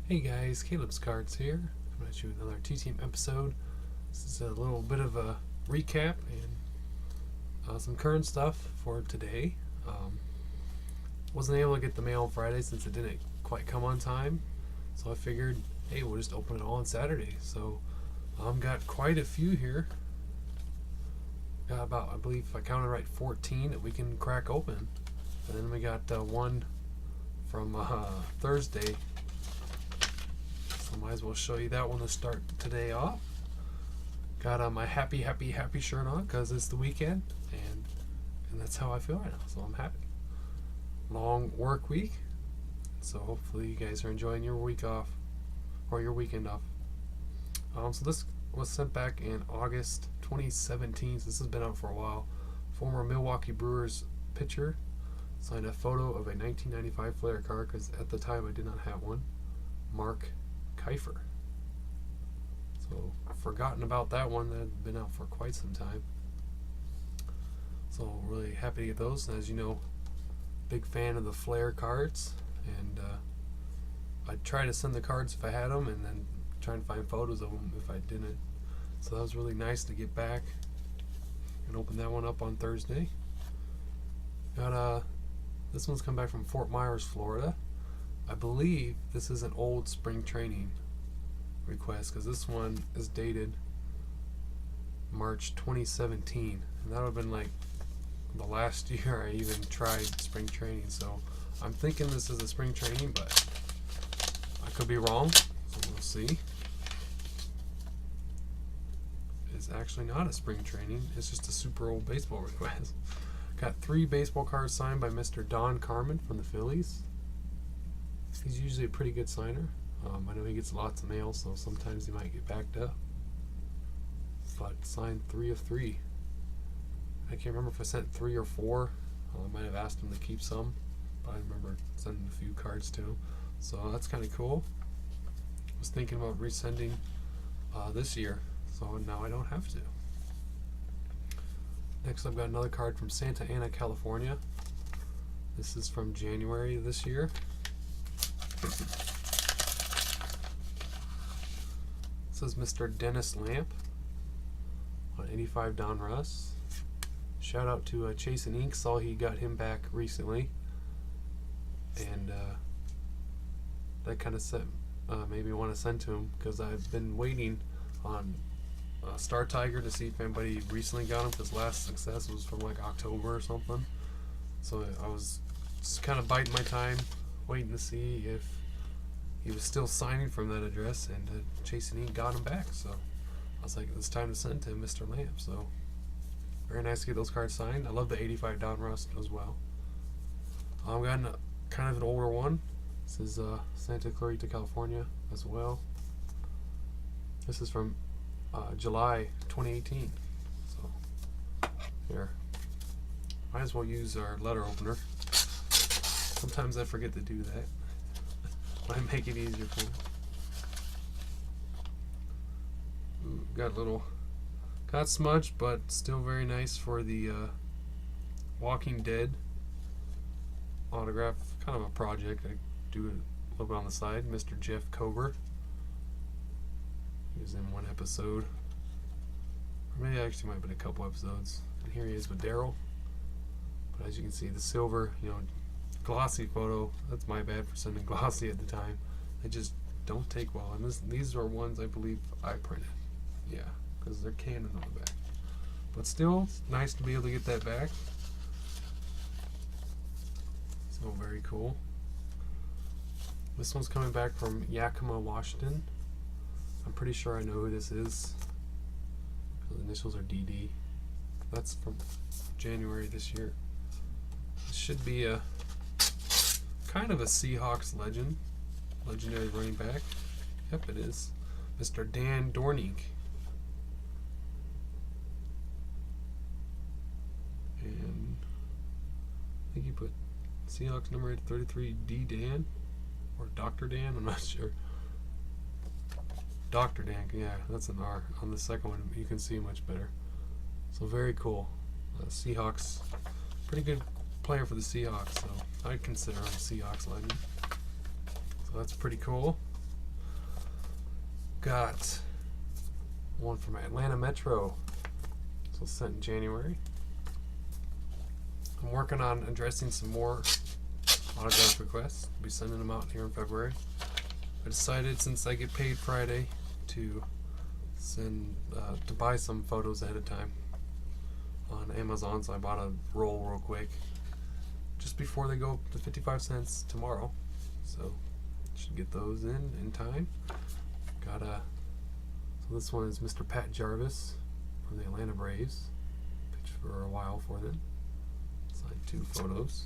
Hey guys, Caleb's Cards here. I'm going to shoot another TTM episode. This is a little bit of a recap and some current stuff for today. Wasn't able to get the mail on Friday since it didn't quite come on time, so I figured, hey, we'll just open it all on Saturday. So got quite a few here. Got about, I believe if I counted right, 14 that we can crack open. And then we got one from Thursday. So might as well show you that one to start today off. Got my happy shirt on because it's the weekend, and that's how I feel right now. So I'm happy. Long work week, so hopefully you guys are enjoying your week off or your weekend off. So this was sent back in August 2017. So this has been out for a while. Former Milwaukee Brewers pitcher signed a photo of a 1995 Flair card because at the time I did not have one. Mark Kiefer. So forgotten about that one. That had been out for quite some time. So really happy to get those. And as you know, big fan of the Flair cards, and I'd try to send the cards if I had them, and then try and find photos of them if I didn't. So that was really nice to get back and open that one up on Thursday. Got this one's come back from Fort Myers, Florida. I believe this is an old spring training request because this one is dated March 2017, and that would have been like the last year I even tried spring training. So I'm thinking this is a spring training, but I could be wrong, so we'll see. It's actually not a spring training, it's just a super old baseball request. Got 3 baseball cards signed by Mr. Don Carmen from the Phillies. He's usually a pretty good signer. I know he gets lots of mail, so sometimes he might get backed up. But signed 3 of 3. I can't remember if I sent 3 or 4. I might have asked him to keep some, but I remember sending a few cards to him. So that's kind of cool. I was thinking about resending this year, so now I don't have to. Next, I've got another card from Santa Ana, California. This is from January this year. It says Mr. Dennis Lamp on 85 Don Russ. Shout out to Chase and Ink. Saw he got him back recently, and that kind of set made me want to send to him because I've been waiting on Star Tiger to see if anybody recently got him, because last success was from like October or something. So I was just kind of biding my time, waiting to see if he was still signing from that address, and Chase and Ink got him back. So I was like, it's time to send to him, Mr. Lamp. So very nice to get those cards signed. I love the 85 Don Russ as well. I've got kind of an older one. This is Santa Clarita, California as well. This is from July 2018. So here, might as well use our letter opener. Sometimes I forget to do that. Might make it easier for me. Ooh, got smudged, but still very nice for the Walking Dead autograph. Kind of a project. I do it a little bit on the side. Mr. Jeff Kober. He was in one episode. Or maybe actually might have been a couple episodes. And here he is with Daryl. But as you can see, the silver, glossy photo. That's my bad for sending glossy at the time. They just don't take well. And these are ones I believe I printed. Yeah, because they're Canon on the back. But still, it's nice to be able to get that back. So very cool. This one's coming back from Yakima, Washington. I'm pretty sure I know who this is. The initials are DD. That's from January this year. This should be a kind of a Seahawks legendary running back. Yep, it is. Mr. Dan Dorning. And I think he put Seahawks number 33 D Dan or Dr. Dan, I'm not sure. Dr. Dan, yeah, that's an R. On the second one, you can see much better. So very cool. Seahawks, pretty good player for the Seahawks, so I'd consider him a Seahawks legend. So that's pretty cool. got one from Atlanta Metro. This was sent in January. I'm working on addressing some more autograph requests. I'll be sending them out here in February. I decided, since I get paid Friday, to buy some photos ahead of time on Amazon. So I bought a roll real quick just before they go up to 55 cents tomorrow. So should get those in time. So this one is Mr. Pat Jarvis from the Atlanta Braves. Pitched for a while for them. Signed 2 photos.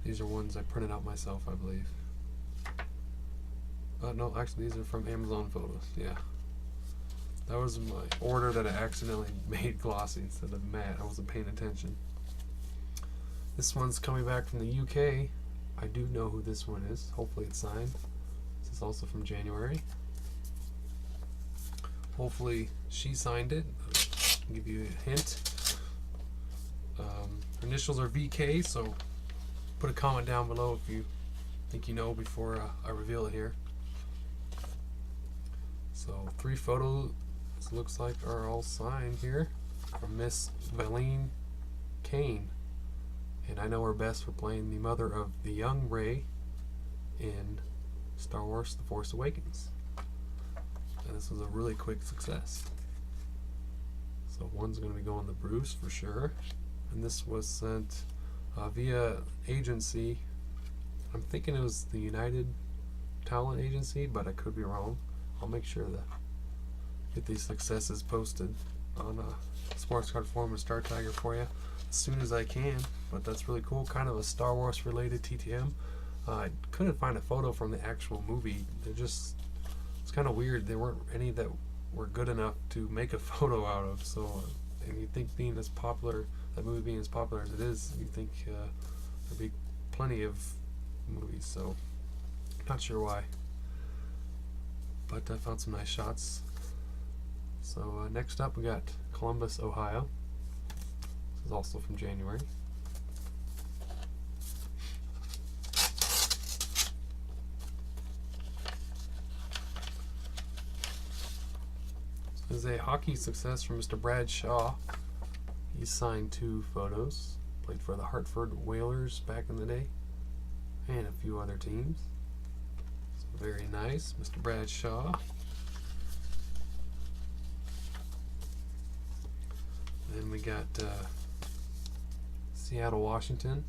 These are ones I printed out myself, I believe. No, actually these are from Amazon Photos. Yeah. That was my order that I accidentally made glossy instead of matte. I wasn't paying attention. This one's coming back from the UK. I do know who this one is. Hopefully it's signed. This is also from January. Hopefully she signed it. I'll give you a hint. Her initials are VK, so put a comment down below if you think you know before I reveal it here. So 3 photos, looks like, are all signed here from Miss Valine Kane. And I know her best for playing the mother of the young Rey in Star Wars The Force Awakens. And this was a really quick success. So one's going to be going to Bruce for sure. And this was sent via agency. I'm thinking it was the United Talent Agency, but I could be wrong. I'll make sure to get these successes posted on Sports Card Forum and Star Tiger for you as soon as I can. But that's really cool. Kind of a Star Wars related TTM. I couldn't find a photo from the actual movie. It's kind of weird. There weren't any that were good enough to make a photo out of. So, and you think being as popular, that movie being as popular as it is, you think there'd be plenty of movies. So, not sure why. But I found some nice shots. So next up we got Columbus, Ohio. This is also from January. This is a hockey success from Mr. Brad Shaw. He signed 2 photos. Played for the Hartford Whalers back in the day. And a few other teams. So very nice, Mr. Brad Shaw. Then we got Seattle, Washington.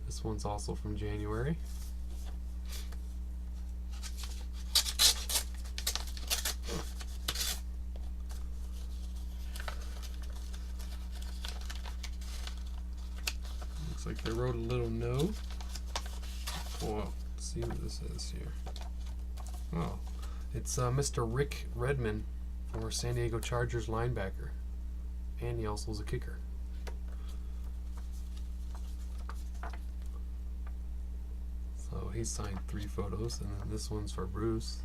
This one's also from January. Looks like they wrote a little note. Well, let's see what this is here. Oh, it's Mr. Rick Redmond, former San Diego Chargers linebacker. And he also is a kicker. So he signed 3 photos, and then this one's for Bruce.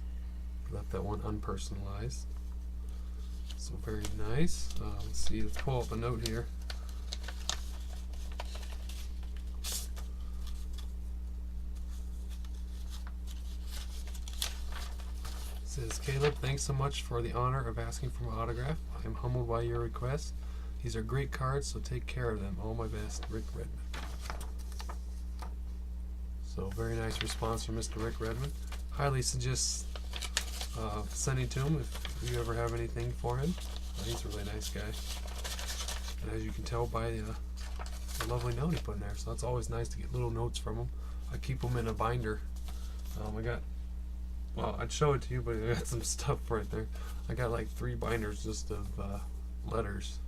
Left that one unpersonalized. So very nice. Let's see, let's pull up a note here. It says, Caleb, thanks so much for the honor of asking for my autograph. I am humbled by your request. These are great cards, so take care of them. All my best, Rick Redmond. So very nice response from Mr. Rick Redmond. Highly suggest sending to him if you ever have anything for him. He's a really nice guy. And as you can tell by the lovely note he put in there. So it's always nice to get little notes from him. I keep them in a binder. Well, I'd show it to you, but I got some stuff right there. I got like 3 binders just of letters.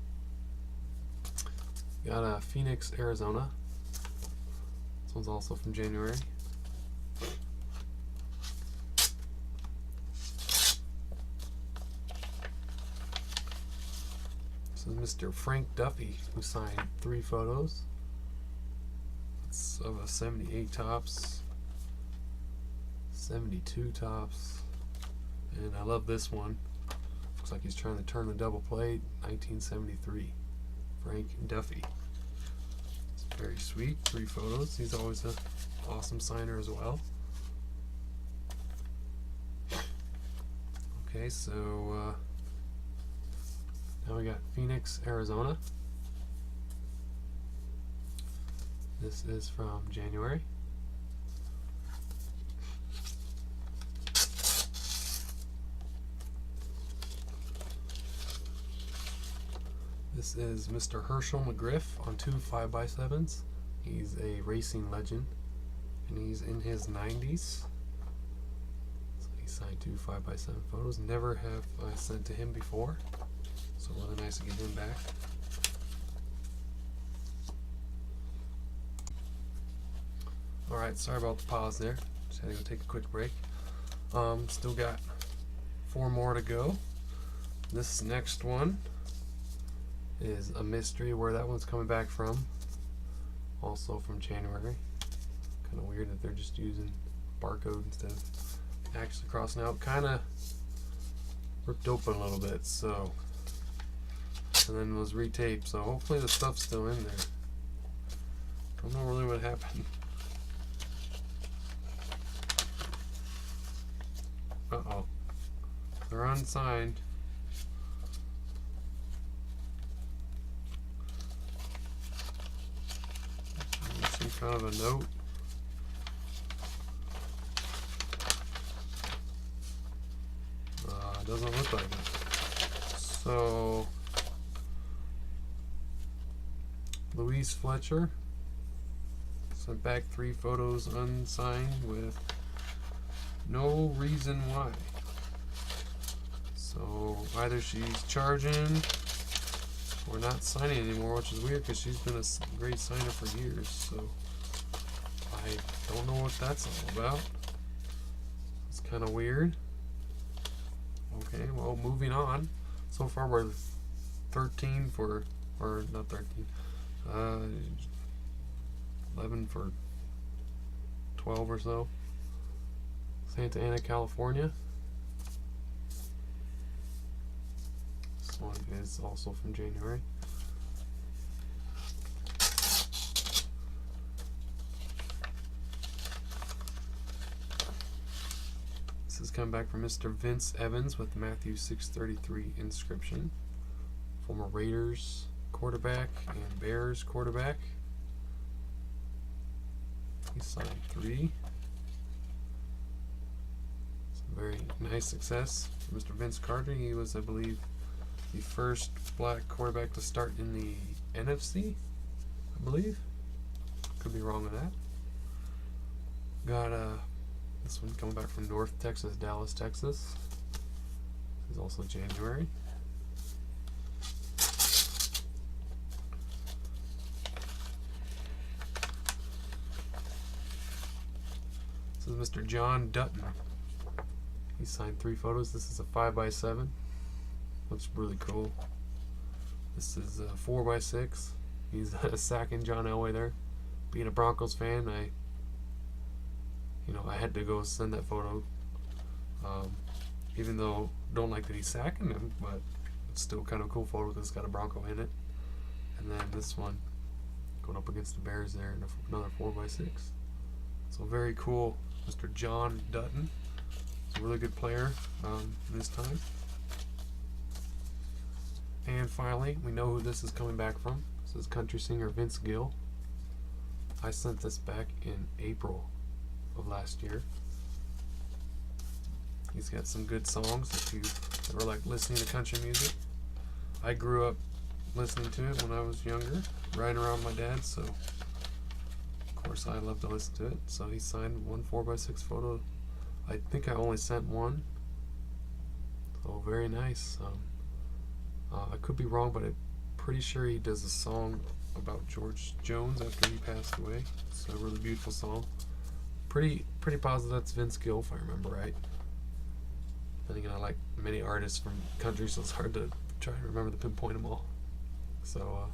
Got Phoenix, Arizona. This one's also from January. This is Mr. Frank Duffy, who signed 3 photos. It's of a 78 tops, 72 tops, and I love this one. Looks like he's trying to turn the double play. 1973, Frank Duffy. It's very sweet. 3 photos. He's always an awesome signer as well. Okay, so now we got Phoenix, Arizona. This is from January. This is Mr. Herschel McGriff on 2 5x7s. He's a racing legend, and he's in his 90s. So he signed 2 5x7 photos. Never have I sent to him before, so really nice to get him back. Alright, sorry about the pause there. Just had to go take a quick break. Still got 4 more to go. This next one is a mystery where that one's coming back from. Also from January. Kind of weird that they're just using barcode instead of actually crossing out. Kind of ripped open a little bit, so. And then was retaped, so hopefully the stuff's still in there. Don't know really what happened. Uh-oh. They're unsigned. Some kind of a note. Doesn't look like it. So, Louise Fletcher sent back 3 photos unsigned with no reason why. So either she's charging or not signing anymore, which is weird because she's been a great signer for years. So I don't know what that's all about. It's kind of weird. Okay, well, moving on. So far we're 13 for, or not 13, 11 for 12 or so. Santa Ana, California. This one is also from January. This is coming back from Mr. Vince Evans with Matthew 6:33 inscription. Former Raiders quarterback and Bears quarterback. He signed 3. Very nice success for Mr. Vince Carter. He was, I believe, the first black quarterback to start in the NFC, I believe. Could be wrong with that. Got this one coming back from North Texas, Dallas, Texas. This is also January. This is Mr. John Dutton. He signed 3 photos. This is a 5x7. Looks really cool. This is a 4x6. He's sacking John Elway there. Being a Broncos fan, I had to go send that photo. Even though I don't like that he's sacking him, but it's still kind of a cool photo because it's got a Bronco in it. And then this one going up against the Bears there, and another 4x6. So very cool, Mr. John Dutton. He's a really good player in his time. And finally, we know who this is coming back from. This is country singer Vince Gill. I sent this back in April of last year. He's got some good songs if you ever like listening to country music. I grew up listening to it when I was younger, riding around with my dad, so of course I love to listen to it. So he signed 1 4x6 photo. I think I only sent 1. So very nice. I could be wrong, but I'm pretty sure he does a song about George Jones after he passed away. It's a really beautiful song. Pretty positive that's Vince Gill, if I remember right. Then again, I like many artists from country, so it's hard to try to remember to pinpoint them all. So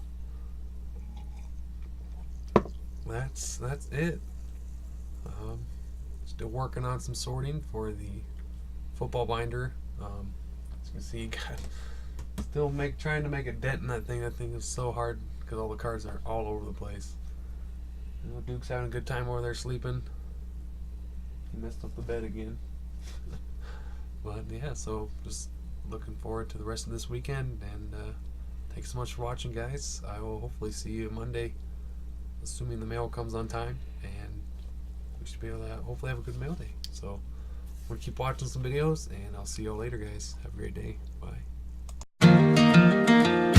that's it. Still working on some sorting for the football binder. As you can see, still trying to make a dent in that thing. That thing is so hard because all the cards are all over the place. Duke's having a good time over there sleeping. He messed up the bed again. But yeah, so just looking forward to the rest of this weekend, and thanks so much for watching, guys. I will hopefully see you Monday, assuming the mail comes on time, and we should be able to hopefully have a good mail day. So I'm going to keep watching some videos, and I'll see you all later, guys. Have a great day. Bye.